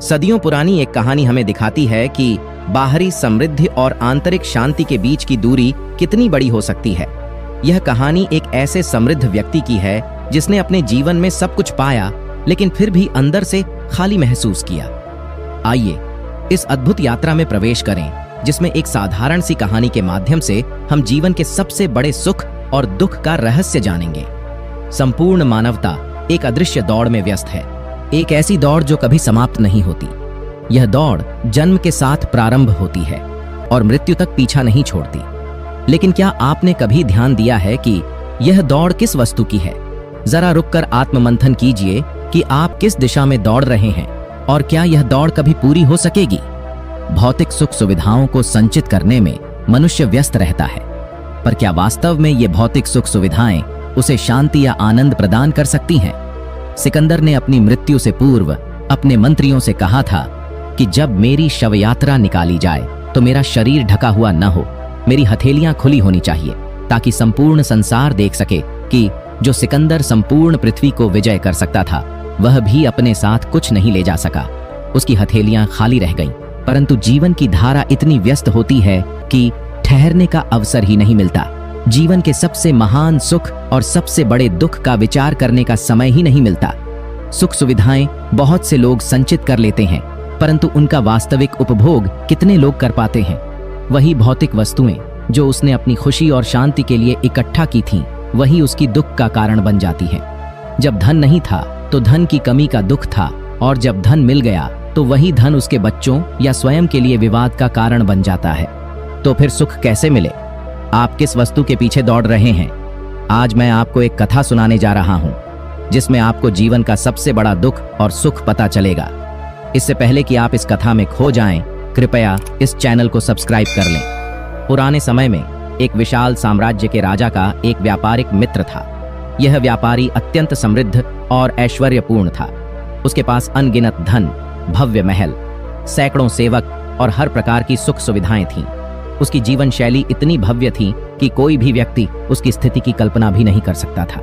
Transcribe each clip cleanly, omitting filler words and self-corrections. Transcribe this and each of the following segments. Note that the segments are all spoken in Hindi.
सदियों पुरानी एक कहानी हमें दिखाती है कि बाहरी समृद्धि और आंतरिक शांति के बीच की दूरी कितनी बड़ी हो सकती है। यह कहानी एक ऐसे समृद्ध व्यक्ति की है जिसने अपने जीवन में सब कुछ पाया, लेकिन फिर भी अंदर से खाली महसूस किया। आइए इस अद्भुत यात्रा में प्रवेश करें, जिसमें एक साधारण सी कहानी के माध्यम से हम जीवन के सबसे बड़े सुख और दुख का रहस्य जानेंगे। संपूर्ण मानवता एक अदृश्य दौड़ में व्यस्त है, एक ऐसी दौड़ जो कभी समाप्त नहीं होती। यह दौड़ जन्म के साथ प्रारंभ होती है और मृत्यु तक पीछा नहीं छोड़ती। लेकिन क्या आपने कभी ध्यान दिया है कि यह दौड़ किस वस्तु की है? जरा रुककर आत्ममंथन कीजिए कि आप किस दिशा में दौड़ रहे हैं और क्या यह दौड़ कभी पूरी हो सकेगी? भौतिक सुख सुविधाओं को संचित करने में मनुष्य व्यस्त रहता है, पर क्या वास्तव में ये भौतिक सुख सुविधाएं उसे शांति या आनंद प्रदान कर सकती हैं? सिकंदर ने अपनी मृत्यु से पूर्व अपने मंत्रियों से कहा था कि जब मेरी शव यात्रा निकाली जाए तो मेरा शरीर ढका हुआ न हो, मेरी हथेलियां खुली होनी चाहिए, ताकि संपूर्ण संसार देख सके कि जो सिकंदर संपूर्ण पृथ्वी को विजय कर सकता था, वह भी अपने साथ कुछ नहीं ले जा सका। उसकी हथेलियां खाली रह गईं, परंतु जीवन की धारा इतनी व्यस्त होती है कि ठहरने का अवसर ही नहीं मिलता। जीवन के सबसे महान सुख और सबसे बड़े दुख का विचार करने का समय ही नहीं मिलता। सुख सुविधाएं बहुत से लोग संचित कर लेते हैं, परंतु उनका वास्तविक उपभोग कितने लोग कर पाते हैं? वही भौतिक वस्तुएं जो उसने अपनी खुशी और शांति के लिए इकट्ठा की थीं, वही उसकी दुख का कारण बन जाती हैं। जब धन नहीं था तो धन की कमी का दुख था, और जब धन मिल गया तो वही धन उसके बच्चों या स्वयं के लिए विवाद का कारण बन जाता है। तो फिर सुख कैसे मिले? आप किस वस्तु के पीछे दौड़ रहे हैं? आज मैं आपको एक कथा सुनाने जा रहा हूं, जिसमें आपको जीवन का सबसे बड़ा दुख और सुख पता चलेगा। इससे पहले कि आप इस कथा में खो जाएं, कृपया इस चैनल को सब्सक्राइब कर लें। पुराने समय में एक विशाल साम्राज्य के राजा का एक व्यापारिक मित्र था। यह व्यापारी अत्यंत समृद्ध और ऐश्वर्यपूर्ण था। उसके पास अनगिनत धन, भव्य महल, सैकड़ों सेवक और हर प्रकार की सुख सुविधाएं थीं। उसकी जीवन शैली इतनी भव्य थी कि कोई भी व्यक्ति उसकी स्थिति की कल्पना भी नहीं कर सकता था।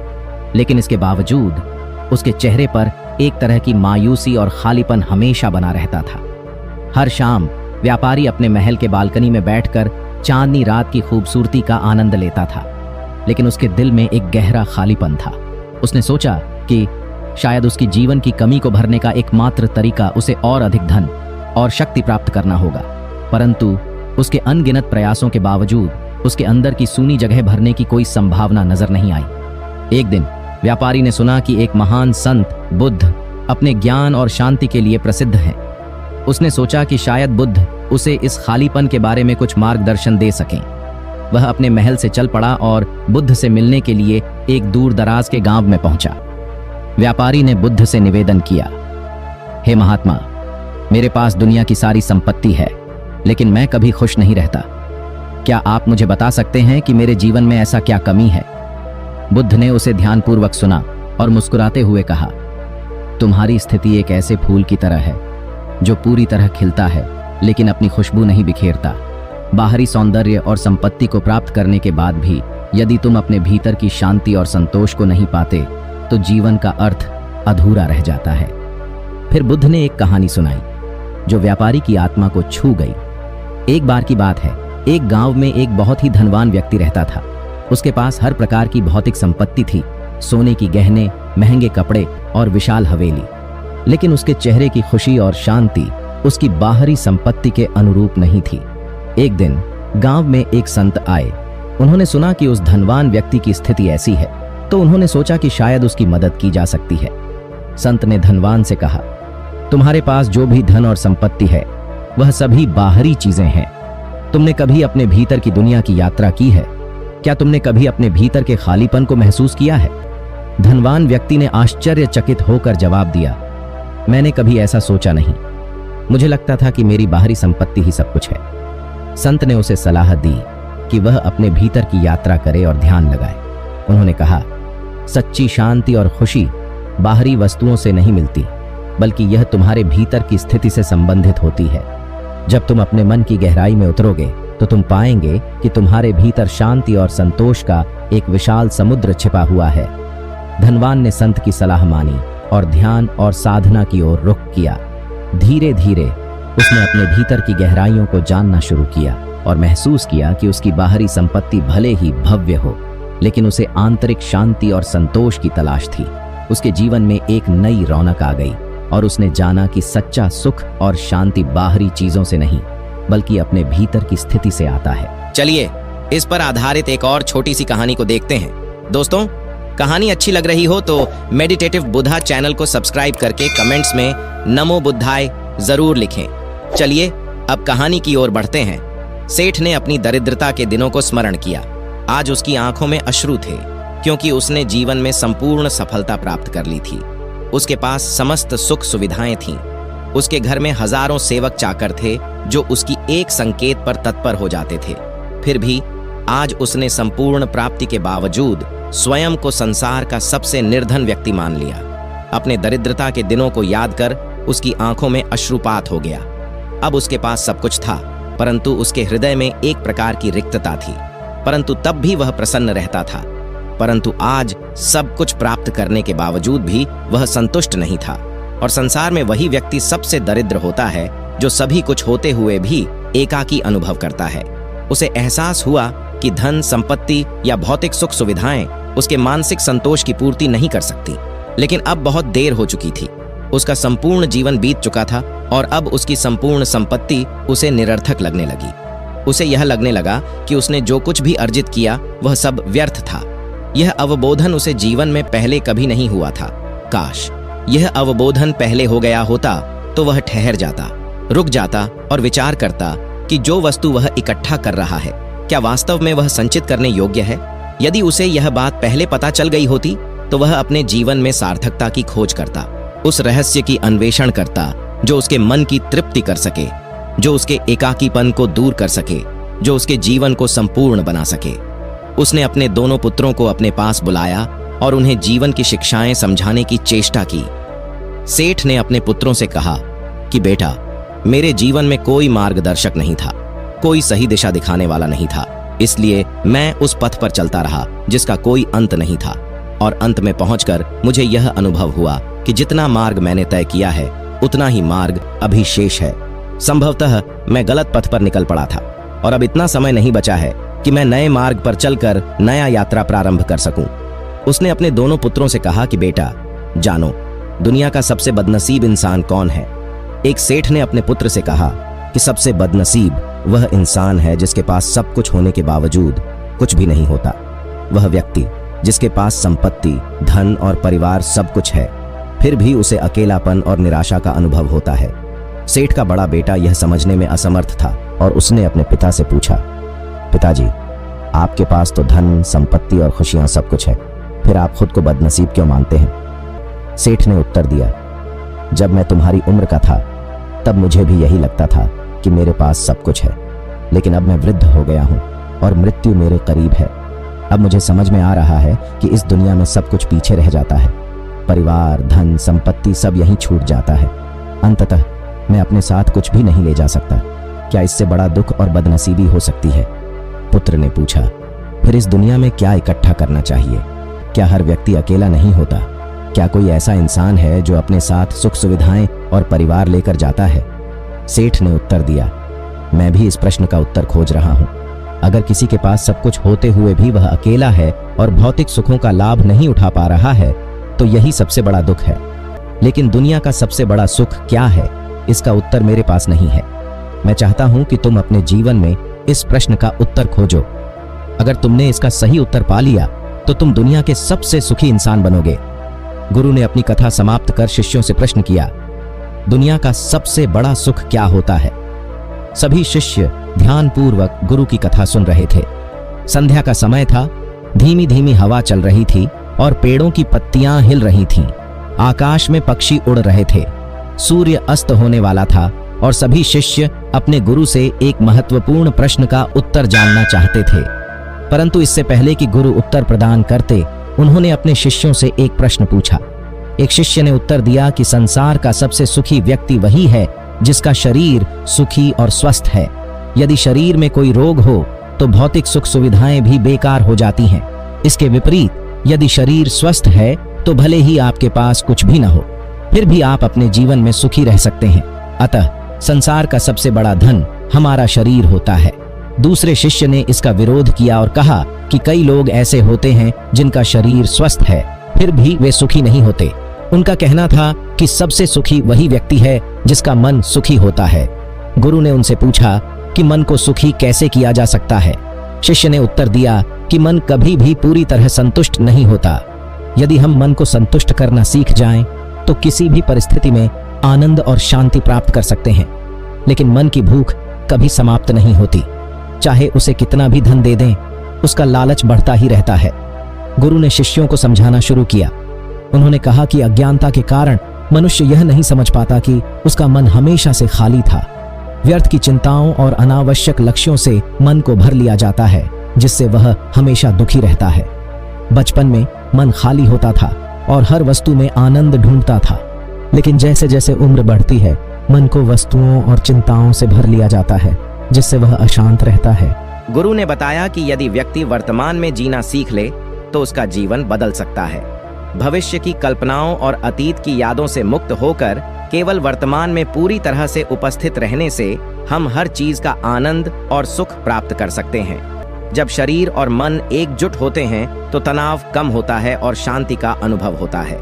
लेकिन इसके बावजूद उसके चेहरे पर एक तरह की मायूसी और खालीपन हमेशा बना रहता था। हर शाम व्यापारी अपने महल के बालकनी में बैठकर चांदनी रात की खूबसूरती का आनंद लेता था, लेकिन उसके दिल में एक गहरा खालीपन था। उसने सोचा कि शायद उसकी जीवन की कमी को भरने का एकमात्र तरीका उसे और अधिक धन और शक्ति प्राप्त करना होगा। परंतु उसके अनगिनत प्रयासों के बावजूद उसके अंदर की सूनी जगह भरने की कोई संभावना नजर नहीं आई। एक दिन व्यापारी ने सुना कि एक महान संत बुद्ध अपने ज्ञान और शांति के लिए प्रसिद्ध हैं। उसने सोचा कि शायद बुद्ध उसे इस खालीपन के बारे में कुछ मार्गदर्शन दे सकें। वह अपने महल से चल पड़ा और बुद्ध से मिलने के लिए एक दूर दराज के गांव में पहुंचा। व्यापारी ने बुद्ध से निवेदन किया, हे महात्मा, मेरे पास दुनिया की सारी संपत्ति है, लेकिन मैं कभी खुश नहीं रहता। क्या आप मुझे बता सकते हैं कि मेरे जीवन में ऐसा क्या कमी है? बुद्ध ने उसे ध्यानपूर्वक सुना और मुस्कुराते हुए कहा, तुम्हारी स्थिति एक ऐसे फूल की तरह है जो पूरी तरह खिलता है लेकिन अपनी खुशबू नहीं बिखेरता। बाहरी सौंदर्य और संपत्ति को प्राप्त करने के बाद भी यदि तुम अपने भीतर की शांति और संतोष को नहीं पाते तो जीवन का अर्थ अधूरा रह जाता है। फिर बुद्ध ने एक कहानी सुनाई जो व्यापारी की आत्मा को छू गई। एक बार की बात है, एक गांव में एक बहुत ही धनवान व्यक्ति रहता था। उसके पास हर प्रकार की भौतिक संपत्ति थी, सोने की गहने, महंगे कपड़े और विशाल हवेली। लेकिन उसके चेहरे की खुशी और शांति उसकी बाहरी संपत्ति के अनुरूप नहीं थी। एक दिन गांव में एक संत आए। उन्होंने सुना कि उस धनवान व्यक्ति की स्थिति ऐसी है, तो उन्होंने सोचा कि शायद उसकी मदद की जा सकती है। संत ने धनवान से कहा, तुम्हारे पास जो भी धन और संपत्ति है वह सभी बाहरी चीजें हैं। तुमने कभी अपने भीतर की दुनिया की यात्रा की है? क्या तुमने कभी अपने भीतर के खालीपन को महसूस किया है? धनवान व्यक्ति ने आश्चर्यचकित होकर जवाब दिया, मैंने कभी ऐसा सोचा नहीं। मुझे लगता था कि मेरी बाहरी संपत्ति ही सब कुछ है। संत ने उसे सलाह दी कि वह अपने भीतर की यात्रा करे और ध्यान लगाए। उन्होंने कहा, सच्ची शांति और खुशी बाहरी वस्तुओं से नहीं मिलती, बल्कि यह तुम्हारे भीतर की स्थिति से संबंधित होती है। जब तुम अपने मन की गहराई में उतरोगे तो तुम पाएंगे कि तुम्हारे भीतर शांति और संतोष का एक विशाल समुद्र छिपा हुआ है। धनवान ने संत की सलाह मानी और ध्यान और साधना की ओर रुख किया। धीरे धीरे उसने अपने भीतर की गहराइयों को जानना शुरू किया और महसूस किया कि उसकी बाहरी संपत्ति भले ही भव्य हो, लेकिन उसे आंतरिक शांति और संतोष की तलाश थी। उसके जीवन में एक नई रौनक आ गई और उसने जाना कि सच्चा सुख और शांति बाहरी चीजों से नहीं, बल्कि अपने भीतर की स्थिति से आता है। चलिए इस पर आधारित एक और छोटी सी कहानी को देखते हैं। दोस्तों, कहानी अच्छी लग रही हो तो मेडिटेटिव बुद्धा चैनल को सब्सक्राइब करके कमेंट्स में नमो बुद्धाय जरूर लिखें। चलिए अब कहानी की ओर बढ़ते हैं। सेठ ने अपनी दरिद्रता के दिनों को स्मरण किया। आज उसकी आंखों में अश्रु थे, क्योंकि उसने जीवन में संपूर्ण सफलता प्राप्त कर ली थी। उसके पास समस्त सुख सुविधाएं थीं। उसके घर में हजारों सेवक चाकर थे जो उसकी एक संकेत पर तत्पर हो जाते थे। फिर भी आज उसने संपूर्ण प्राप्ति के बावजूद स्वयं को संसार का सबसे निर्धन व्यक्ति मान लिया। अपने दरिद्रता के दिनों को याद कर उसकी आंखों में अश्रुपात हो गया। अब उसके पास सब कुछ था, परंतु उसके हृदय में एक प्रकार की रिक्तता थी। परंतु तब भी वह प्रसन्न रहता था। परंतु आज सब कुछ प्राप्त करने के बावजूद भी वह संतुष्ट नहीं था। और संसार में वही व्यक्ति सबसे दरिद्र होता है जो सभी कुछ होते हुए भी एकाकी अनुभव करता है। उसे एहसास हुआ कि धन, संपत्ति या भौतिक सुख सुविधाएं उसके मानसिक संतोष की पूर्ति नहीं कर सकती। लेकिन अब बहुत देर हो चुकी थी। उसका संपूर्ण जीवन बीत चुका था और अब उसकी संपूर्ण संपत्ति उसे निरर्थक लगने लगी। उसे यह लगने लगा कि उसने जो कुछ भी अर्जित किया वह सब व्यर्थ था। यह अवबोधन उसे जीवन में पहले कभी नहीं हुआ था। काश यह अवबोधन पहले हो गया होता तो वह ठहर जाता, रुक जाता और विचार करता कि जो वस्तु वह इकट्ठा कर रहा है क्या वास्तव में वह संचित करने योग्य है। यदि उसे यह बात पहले पता चल गई होती तो वह अपने जीवन में सार्थकता की खोज करता, उस रहस्य की अन्वेषण करता जो उसके मन की तृप्ति कर सके, जो उसके एकाकीपन को दूर कर सके, जो उसके जीवन को संपूर्ण बना सके। उसने अपने दोनों पुत्रों को अपने पास बुलाया और उन्हें जीवन की शिक्षाएं समझाने की चेष्टा की। सेठ ने अपने पुत्रों से कहा कि बेटा, मेरे जीवन में कोई मार्गदर्शक नहीं था, कोई सही दिशा दिखाने वाला नहीं था, इसलिए मैं उस पथ पर चलता रहा जिसका कोई अंत नहीं था। और अंत में पहुंचकर मुझे यह अनुभव हुआ कि जितना मार्ग मैंने तय किया है उतना ही मार्ग अभी शेष है। संभवतः मैं गलत पथ पर निकल पड़ा था और अब इतना समय नहीं बचा है कि मैं नए मार्ग पर चलकर नया यात्रा प्रारंभ कर सकूं। उसने अपने दोनों पुत्रों से कहा कि बेटा, जानो दुनिया का सबसे बदनसीब इंसान कौन है। एक सेठ ने अपने पुत्र से कहा कि सबसे बदनसीब वह इंसान है जिसके पास सब कुछ होने के बावजूद कुछ भी नहीं होता। वह व्यक्ति जिसके पास संपत्ति, धन और परिवार सब कुछ है, फिर भी उसे अकेलापन और निराशा का अनुभव होता है। सेठ का बड़ा बेटा यह समझने में असमर्थ था और उसने अपने पिता से पूछा, पिताजी, आपके पास तो धन, संपत्ति और खुशियां सब कुछ है, फिर आप खुद को बदनसीब क्यों मानते हैं? सेठ ने उत्तर दिया, जब मैं तुम्हारी उम्र का था तब मुझे भी यही लगता था कि मेरे पास सब कुछ है, लेकिन अब मैं वृद्ध हो गया हूं और मृत्यु मेरे करीब है। अब मुझे समझ में आ रहा है कि इस दुनिया में सब कुछ पीछे रह जाता है। परिवार, धन, संपत्ति सब यहीं छूट जाता है। अंततः मैं अपने साथ कुछ भी नहीं ले जा सकता। क्या इससे बड़ा दुख और बदनसीबी हो सकती है? पुत्र ने पूछा, फिर इस दुनिया में क्या इकट्ठा करना चाहिए? क्या हर व्यक्ति अकेला नहीं होता? क्या कोई ऐसा इंसान है जो अपने साथ सुख सुविधाएं और परिवार लेकर जाता है? सेठ ने उत्तर दिया, मैं भी इस प्रश्न का उत्तर खोज रहा हूं। अगर किसी के पास सब कुछ होते हुए भी वह अकेला है और भौतिक सुखों का लाभ नहीं उठा पा रहा है तो यही सबसे बड़ा दुख है। लेकिन दुनिया का सबसे बड़ा सुख क्या है, इसका उत्तर मेरे पास नहीं है। मैं चाहता हूं कि तुम अपने जीवन में इस प्रश्न का उत्तर खोजो। अगर तुमने इसका सही उत्तर पा लिया तो तुम दुनिया के सबसे सुखी इंसान बनोगे। गुरु ने अपनी कथा समाप्त कर शिष्यों से प्रश्न किया, दुनिया का सबसे बड़ा सुख क्या होता है? सभी शिष्य ध्यानपूर्वक गुरु की कथा सुन रहे थे। संध्या का समय था, धीमी धीमी हवा चल रही थी और पेड़ों की पत्तियां हिल रही थीं। आकाश में पक्षी उड़ रहे थे। सूर्य अस्त होने वाला था और सभी शिष्य अपने गुरु से एक महत्वपूर्ण प्रश्न का उत्तर जानना चाहते थे। परंतु इससे पहले कि गुरु उत्तर प्रदान करते, उन्होंने अपने शिष्यों से एक प्रश्न पूछा। एक शिष्य ने उत्तर दिया कि संसार का सबसे सुखी व्यक्ति वही है जिसका शरीर सुखी और स्वस्थ है। यदि शरीर में कोई रोग हो तो भौतिक सुख सुविधाएं भी बेकार हो जाती हैं। इसके विपरीत, यदि शरीर स्वस्थ है तो भले ही आपके पास कुछ भी न हो, फिर भी आप अपने जीवन में सुखी रह सकते हैं। अतः संसार का सबसे बड़ा धन हमारा शरीर होता है। दूसरे शिष्य ने इसका विरोध किया और कहा कि कई लोग ऐसे होते हैं जिनका शरीर स्वस्थ है, फिर भी वे सुखी नहीं होते। उनका कहना था कि सबसे सुखी वही व्यक्ति है जिसका मन सुखी होता है। गुरु ने उनसे पूछा कि मन को सुखी कैसे किया जा सकता है। शिष्य ने उत्तर दिया कि मन कभी भी पूरी तरह संतुष्ट नहीं होता। यदि हम मन को संतुष्ट करना सीख जाएं, तो किसी भी परिस्थिति में आनंद और शांति प्राप्त कर सकते हैं। लेकिन मन की भूख कभी समाप्त नहीं होती। चाहे उसे कितना भी धन दे दें, उसका लालच बढ़ता ही रहता है। गुरु ने शिष्यों को समझाना शुरू किया। उन्होंने कहा कि अज्ञानता के कारण मनुष्य यह नहीं समझ पाता कि उसका मन हमेशा से खाली था। व्यर्थ की चिंताओं और अनावश्यक लक्ष्यों से मन को भर लिया जाता है, जिससे वह हमेशा दुखी रहता है। बचपन में मन खाली होता था और हर वस्तु में आनंद ढूंढता था, लेकिन जैसे जैसे उम्र बढ़ती है, मन को वस्तुओं और चिंताओं से भर लिया जाता है, जिससे वह अशांत रहता है। गुरु ने बताया कि यदि व्यक्ति वर्तमान में जीना सीख ले तो उसका जीवन बदल सकता है। भविष्य की कल्पनाओं और अतीत की यादों से मुक्त होकर केवल वर्तमान में पूरी तरह से उपस्थित रहने से हम हर चीज का आनंद और सुख प्राप्त कर सकते हैं। जब शरीर और मन एकजुट होते हैं तो तनाव कम होता है और शांति का अनुभव होता है।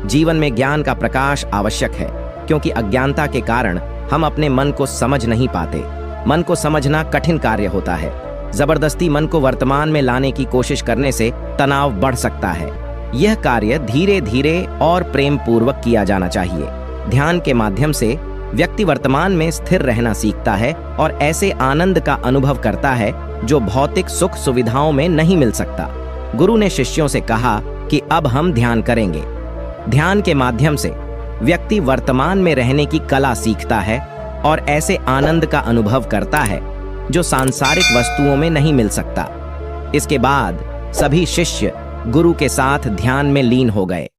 जीवन में ज्ञान का प्रकाश आवश्यक है, क्योंकि अज्ञानता के कारण हम अपने मन को समझ नहीं पाते। मन को समझना कठिन कार्य होता है। जबरदस्ती मन को वर्तमान में लाने की कोशिश करने से तनाव बढ़ सकता है। यह कार्य धीरे धीरे और प्रेम पूर्वक किया जाना चाहिए। ध्यान के माध्यम से व्यक्ति वर्तमान में स्थिर रहना सीखता है और ऐसे आनंद का अनुभव करता है जो भौतिक सुख सुविधाओं में नहीं मिल सकता। गुरु ने शिष्यों से कहा कि अब हम ध्यान करेंगे। ध्यान के माध्यम से व्यक्ति वर्तमान में रहने की कला सीखता है और ऐसे आनंद का अनुभव करता है जो सांसारिक वस्तुओं में नहीं मिल सकता। इसके बाद सभी शिष्य गुरु के साथ ध्यान में लीन हो गए।